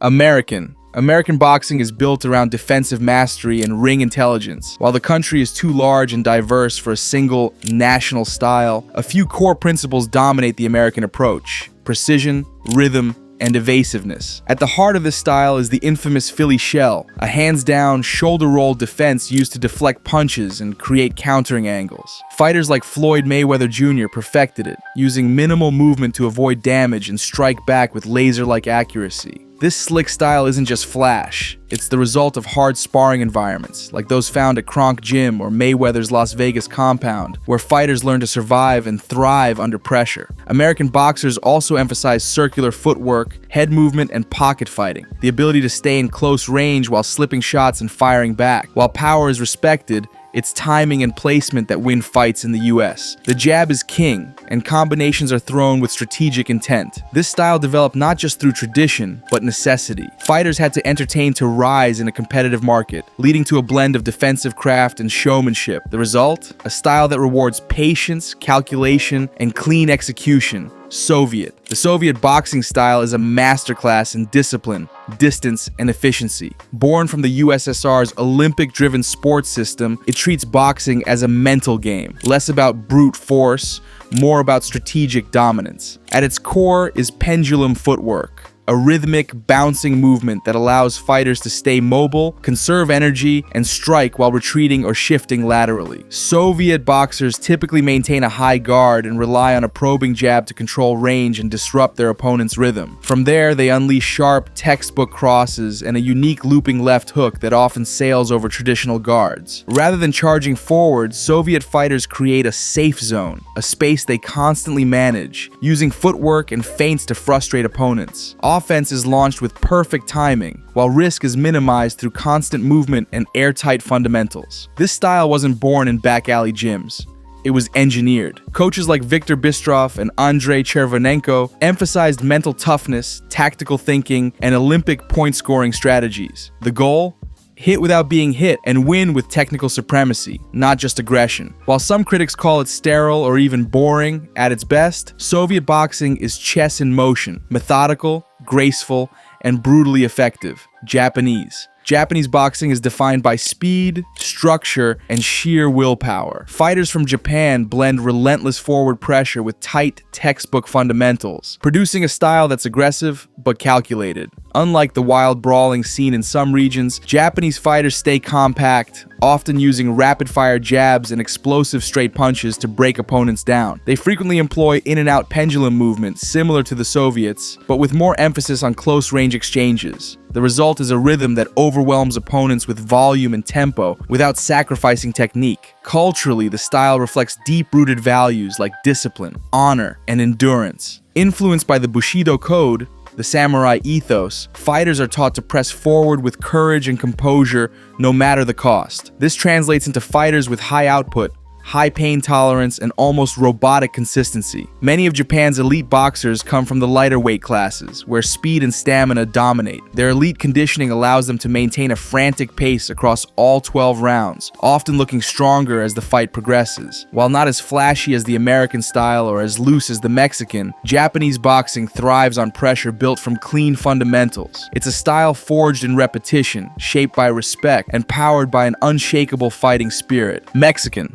American boxing is built around defensive mastery and ring intelligence. While the country is too large and diverse for a single national style, a few core principles dominate the American approach: precision, rhythm, and evasiveness. At the heart of this style is the infamous Philly shell, a hands-down, shoulder-roll defense used to deflect punches and create countering angles. Fighters like Floyd Mayweather Jr. perfected it, using minimal movement to avoid damage and strike back with laser-like accuracy. This slick style isn't just flash, it's the result of hard sparring environments, like those found at Kronk Gym or Mayweather's Las Vegas compound, where fighters learn to survive and thrive under pressure. American boxers also emphasize circular footwork, head movement, and pocket fighting, the ability to stay in close range while slipping shots and firing back. While power is respected, it's timing and placement that win fights in the US. The jab is king, and combinations are thrown with strategic intent. This style developed not just through tradition, but necessity. Fighters had to entertain to rise in a competitive market, leading to a blend of defensive craft and showmanship. The result? A style that rewards patience, calculation, and clean execution. Soviet. The Soviet boxing style is a masterclass in discipline, distance, and efficiency. Born from the USSR's Olympic-driven sports system, it treats boxing as a mental game, less about brute force, more about strategic dominance. At its core is pendulum footwork, a rhythmic, bouncing movement that allows fighters to stay mobile, conserve energy, and strike while retreating or shifting laterally. Soviet boxers typically maintain a high guard and rely on a probing jab to control range and disrupt their opponent's rhythm. From there, they unleash sharp, textbook crosses and a unique looping left hook that often sails over traditional guards. Rather than charging forward, Soviet fighters create a safe zone, a space they constantly manage, using footwork and feints to frustrate opponents. Offense is launched with perfect timing, while risk is minimized through constant movement and airtight fundamentals. This style wasn't born in back alley gyms. It was engineered. Coaches like Viktor Bistrov and Andrei Chervenenko emphasized mental toughness, tactical thinking, and Olympic point-scoring strategies. The goal? Hit without being hit and win with technical supremacy, not just aggression. While some critics call it sterile or even boring, at its best, Soviet boxing is chess in motion, methodical, graceful, and brutally effective. Japanese boxing is defined by speed, structure, and sheer willpower. Fighters from Japan blend relentless forward pressure with tight, textbook fundamentals, producing a style that's aggressive but calculated. Unlike the wild brawling seen in some regions, Japanese fighters stay compact, often using rapid-fire jabs and explosive straight punches to break opponents down. They frequently employ in-and-out pendulum movements similar to the Soviets, but with more emphasis on close-range exchanges. The result is a rhythm that overwhelms opponents with volume and tempo without sacrificing technique. Culturally, the style reflects deep-rooted values like discipline, honor, and endurance. Influenced by the Bushido Code, the samurai ethos, fighters are taught to press forward with courage and composure no matter the cost. This translates into fighters with high output, high pain tolerance, and almost robotic consistency. Many of Japan's elite boxers come from the lighter weight classes, where speed and stamina dominate. Their elite conditioning allows them to maintain a frantic pace across all 12 rounds, often looking stronger as the fight progresses. While not as flashy as the American style or as loose as the Mexican, Japanese boxing thrives on pressure built from clean fundamentals. It's a style forged in repetition, shaped by respect, and powered by an unshakable fighting spirit. Mexican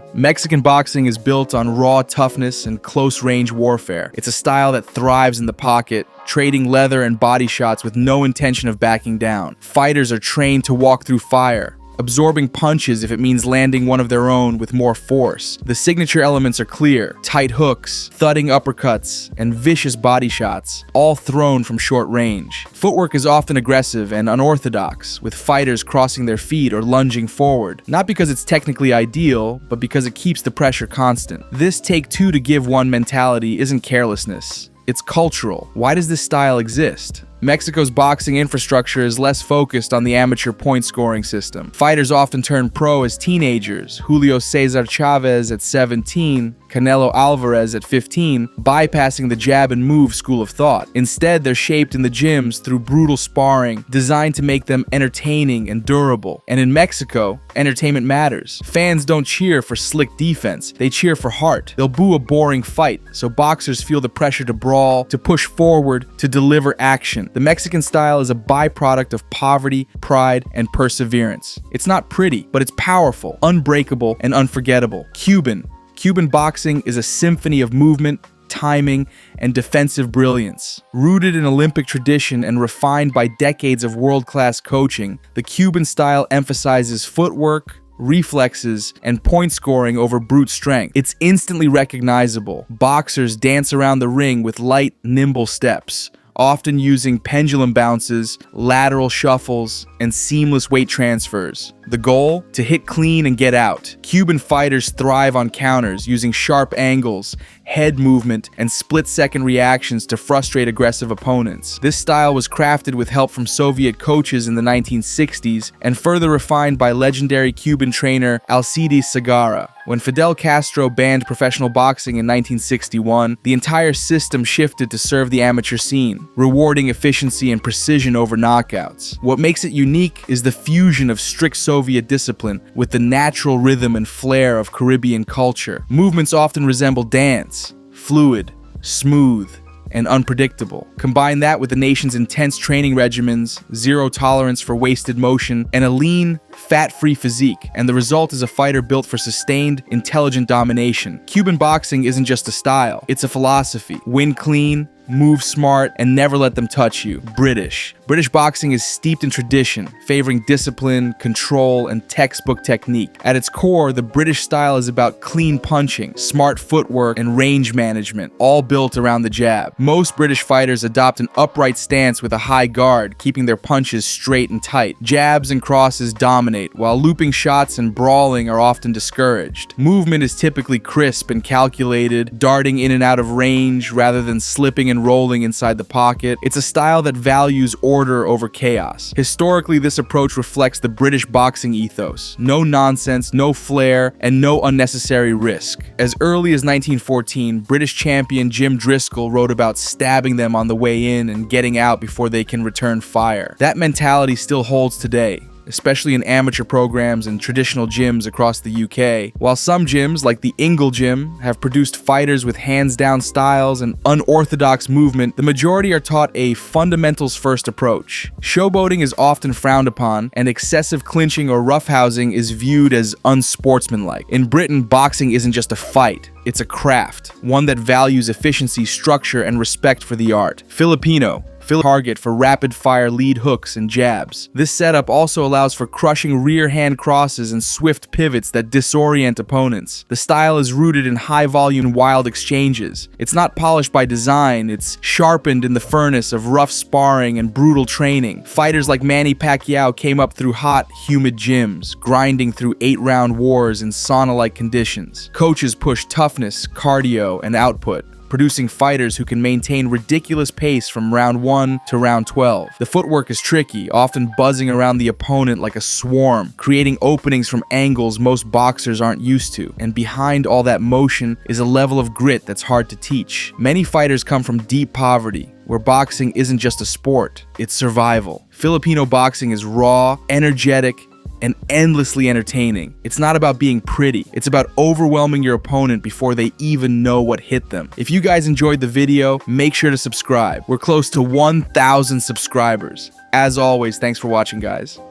boxing is built on raw toughness and close-range warfare. It's a style that thrives in the pocket, trading leather and body shots with no intention of backing down. Fighters are trained to walk through fire, absorbing punches if it means landing one of their own with more force. The signature elements are clear: tight hooks, thudding uppercuts, and vicious body shots, all thrown from short range. Footwork is often aggressive and unorthodox, with fighters crossing their feet or lunging forward, not because it's technically ideal, but because it keeps the pressure constant. This take two to give one mentality isn't carelessness. It's cultural. Why does this style exist? Mexico's boxing infrastructure is less focused on the amateur point-scoring system. Fighters often turn pro as teenagers. Julio Cesar Chavez at 17, Canelo Alvarez at 15, bypassing the jab and move school of thought. Instead, they're shaped in the gyms through brutal sparring, designed to make them entertaining and durable. And in Mexico, entertainment matters. Fans don't cheer for slick defense, they cheer for heart. They'll boo a boring fight, so boxers feel the pressure to brawl, to push forward, to deliver action. The Mexican style is a byproduct of poverty, pride, and perseverance. It's not pretty, but it's powerful, unbreakable, and unforgettable. Cuban boxing is a symphony of movement, timing, and defensive brilliance. Rooted in Olympic tradition and refined by decades of world-class coaching, the Cuban style emphasizes footwork, reflexes, and point scoring over brute strength. It's instantly recognizable. Boxers dance around the ring with light, nimble steps, often using pendulum bounces, lateral shuffles, and seamless weight transfers. The goal? To hit clean and get out. Cuban fighters thrive on counters, using sharp angles, head movement, and split-second reactions to frustrate aggressive opponents. This style was crafted with help from Soviet coaches in the 1960s and further refined by legendary Cuban trainer Alcides Segarra. When Fidel Castro banned professional boxing in 1961, the entire system shifted to serve the amateur scene, rewarding efficiency and precision over knockouts. What makes it unique is the fusion of strict Soviet discipline with the natural rhythm and flair of Caribbean culture. Movements often resemble dance, fluid, smooth, and unpredictable. Combine that with the nation's intense training regimens, zero tolerance for wasted motion, and a lean, fat-free physique, and the result is a fighter built for sustained, intelligent domination. Cuban boxing isn't just a style, it's a philosophy. Win clean, move smart, and never let them touch you. British boxing is steeped in tradition, favoring discipline, control, and textbook technique. At its core, the British style is about clean punching, smart footwork, and range management, all built around the jab. Most British fighters adopt an upright stance with a high guard, keeping their punches straight and tight. Jabs and crosses dominate, while looping shots and brawling are often discouraged. Movement is typically crisp and calculated, darting in and out of range rather than slipping and rolling inside the pocket. It's a style that values order over chaos. Historically, this approach reflects the British boxing ethos. No nonsense, no flair, and no unnecessary risk. As early as 1914, British champion Jim Driscoll wrote about stabbing them on the way in and getting out before they can return fire. That mentality still holds today, especially in amateur programs and traditional gyms across the UK. While some gyms, like the Ingle Gym, have produced fighters with hands-down styles and unorthodox movement, the majority are taught a fundamentals-first approach. Showboating is often frowned upon, and excessive clinching or roughhousing is viewed as unsportsmanlike. In Britain, boxing isn't just a fight. It's a craft, one that values efficiency, structure, and respect for the art. Filipino target for rapid-fire lead hooks and jabs. This setup also allows for crushing rear hand crosses and swift pivots that disorient opponents. The style is rooted in high-volume, wild exchanges. It's not polished by design, it's sharpened in the furnace of rough sparring and brutal training. Fighters like Manny Pacquiao came up through hot, humid gyms, grinding through 8-round wars in sauna-like conditions. Coaches push toughness, cardio, and output, producing fighters who can maintain ridiculous pace from round 1 to round 12. The footwork is tricky, often buzzing around the opponent like a swarm, creating openings from angles most boxers aren't used to. And behind all that motion is a level of grit that's hard to teach. Many fighters come from deep poverty, where boxing isn't just a sport, it's survival. Filipino boxing is raw, energetic, and endlessly entertaining. It's not about being pretty, it's about overwhelming your opponent before they even know what hit them. If you guys enjoyed the video, make sure to subscribe. We're close to 1,000 subscribers. As always, thanks for watching, guys.